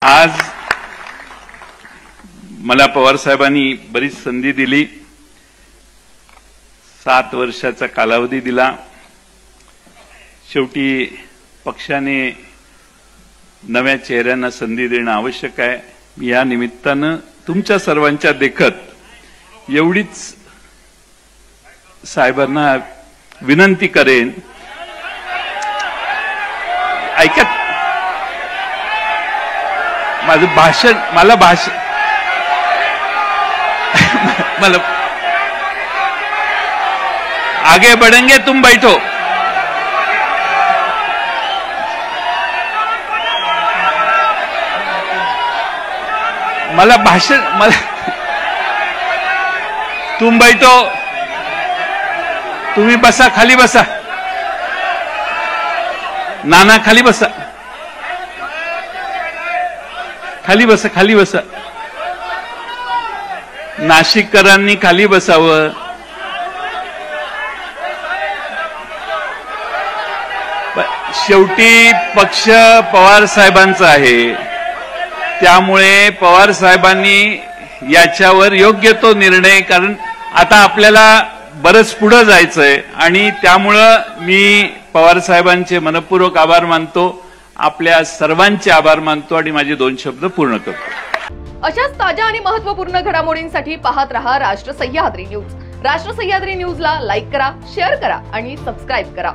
आज मला पवार साहेबांनी बरीच संधी दिली, 7 वर्षाचा कालावधी दिला। शेवटी पक्षाने नव्या चेहऱ्यांना संधी देणं आवश्यक आहे। मी या निमित्तानं तुमच्या सर्वांच्या देखत एवढीच साहेबांना विनंती करेन, ऐका माझं भाषण, मला आगे बढ़ेंगे तुम बैठो। तुम बैठो, तुम्ही बसा, खाली बसा, नाना खाली बसा, खाली बसा, खाली बसा, नाशिककरांनी खाली बसावं। शेवटी पक्ष पवार साहेबांचा आहे, त्यामुळे पवार साहेबांनी याच्यावर योग्य तो निर्णय, कारण आता आपल्याला बरंच पुढे जायचंय आणि त्यामुळे मी पवार साहेबांचे मनपूर्वक आभार मानतो, आपल्या सर्वांचे आभार मानतो आणि माझे 2 शब्द पूर्ण करतो। अशाच ताज्या आणि महत्त्वपूर्ण घडामोडींसाठी पाहत रहा राष्ट्र सह्याद्री न्यूज। राष्ट्र सह्याद्री न्यूजला लाईक करा, शेअर करा आणि सबस्क्राईब करा।